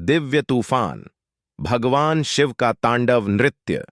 दिव्य तूफान, भगवान शिव का तांडव नृत्य।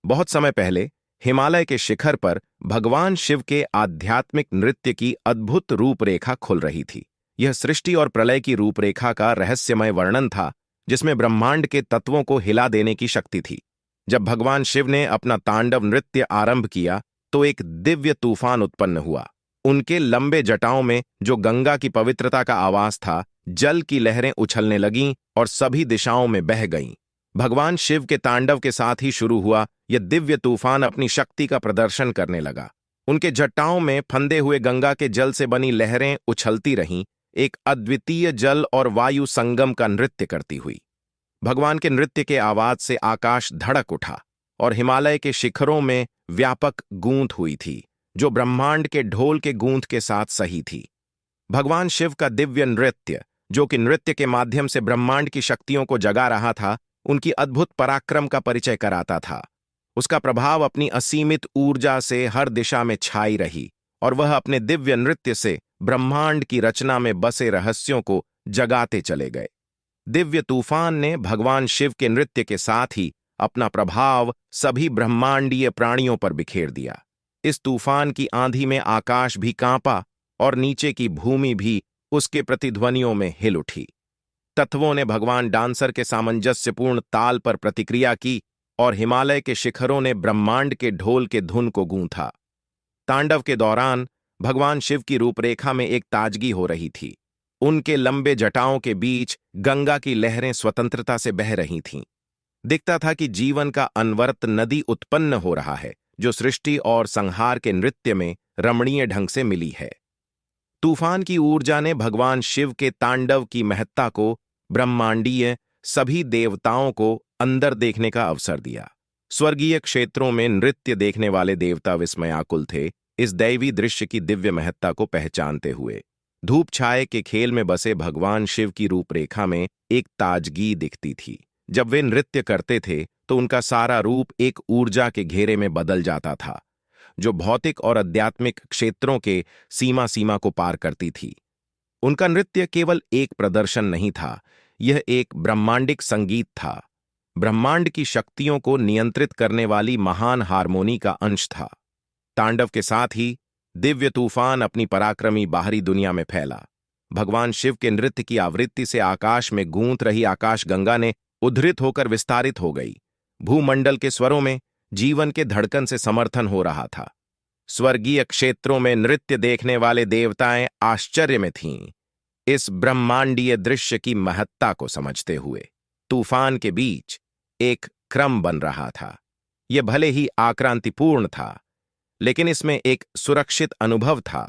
बहुत समय पहले हिमालय के शिखर पर भगवान शिव के आध्यात्मिक नृत्य की अद्भुत रूपरेखा खुल रही थी। यह सृष्टि और प्रलय की रूपरेखा का रहस्यमय वर्णन था, जिसमें ब्रह्मांड के तत्वों को हिला देने की शक्ति थी। जब भगवान शिव ने अपना तांडव नृत्य आरंभ किया तो एक दिव्य तूफान उत्पन्न हुआ। उनके लंबे जटाओं में, जो गंगा की पवित्रता का आवाज था, जल की लहरें उछलने लगीं और सभी दिशाओं में बह गईं। भगवान शिव के तांडव के साथ ही शुरू हुआ यह दिव्य तूफान अपनी शक्ति का प्रदर्शन करने लगा। उनके जटाओं में फंदे हुए गंगा के जल से बनी लहरें उछलती रहीं, एक अद्वितीय जल और वायु संगम का नृत्य करती हुई। भगवान के नृत्य के आवाज से आकाश धड़क उठा और हिमालय के शिखरों में व्यापक गूंथ हुई थी, जो ब्रह्मांड के ढोल के गूंथ के साथ सही थी। भगवान शिव का दिव्य नृत्य, जो कि नृत्य के माध्यम से ब्रह्मांड की शक्तियों को जगा रहा था, उनकी अद्भुत पराक्रम का परिचय कराता था। उसका प्रभाव अपनी असीमित ऊर्जा से हर दिशा में छाई रही और वह अपने दिव्य नृत्य से ब्रह्मांड की रचना में बसे रहस्यों को जगाते चले गए। दिव्य तूफान ने भगवान शिव के नृत्य के साथ ही अपना प्रभाव सभी ब्रह्मांडीय प्राणियों पर बिखेर दिया। इस तूफान की आंधी में आकाश भी कांपा और नीचे की भूमि भी उसके प्रतिध्वनियों में हिल उठी। तत्वों ने भगवान डांसर के सामंजस्यपूर्ण ताल पर प्रतिक्रिया की और हिमालय के शिखरों ने ब्रह्मांड के ढोल के धुन को गूंथा। तांडव के दौरान भगवान शिव की रूपरेखा में एक ताजगी हो रही थी। उनके लंबे जटाओं के बीच गंगा की लहरें स्वतंत्रता से बह रही थीं। दिखता था कि जीवन का अनवरत नदी उत्पन्न हो रहा है, जो सृष्टि और संहार के नृत्य में रमणीय ढंग से मिली है। तूफान की ऊर्जा ने भगवान शिव के तांडव की महत्ता को, ब्रह्मांडीय सभी देवताओं को अंदर देखने का अवसर दिया। स्वर्गीय क्षेत्रों में नृत्य देखने वाले देवता विस्मयाकुल थे, इस दैवी दृश्य की दिव्य महत्ता को पहचानते हुए। धूप छाए के खेल में बसे भगवान शिव की रूपरेखा में एक ताजगी दिखती थी। जब वे नृत्य करते थे तो उनका सारा रूप एक ऊर्जा के घेरे में बदल जाता था, जो भौतिक और आध्यात्मिक क्षेत्रों के सीमा को पार करती थी। उनका नृत्य केवल एक प्रदर्शन नहीं था, यह एक ब्रह्मांडिक संगीत था, ब्रह्मांड की शक्तियों को नियंत्रित करने वाली महान हारमोनी का अंश था। तांडव के साथ ही दिव्य तूफान अपनी पराक्रमी बाहरी दुनिया में फैला। भगवान शिव के नृत्य की आवृत्ति से आकाश में गूंथ रही आकाशगंगा ने उद्धृत होकर विस्तारित हो गई। भूमंडल के स्वरों में जीवन के धड़कन से समर्थन हो रहा था। स्वर्गीय क्षेत्रों में नृत्य देखने वाले देवताएं आश्चर्य में थीं, इस ब्रह्मांडीय दृश्य की महत्ता को समझते हुए। तूफान के बीच एक क्रम बन रहा था। यह भले ही आक्रांतिपूर्ण था, लेकिन इसमें एक सुरक्षित अनुभव था।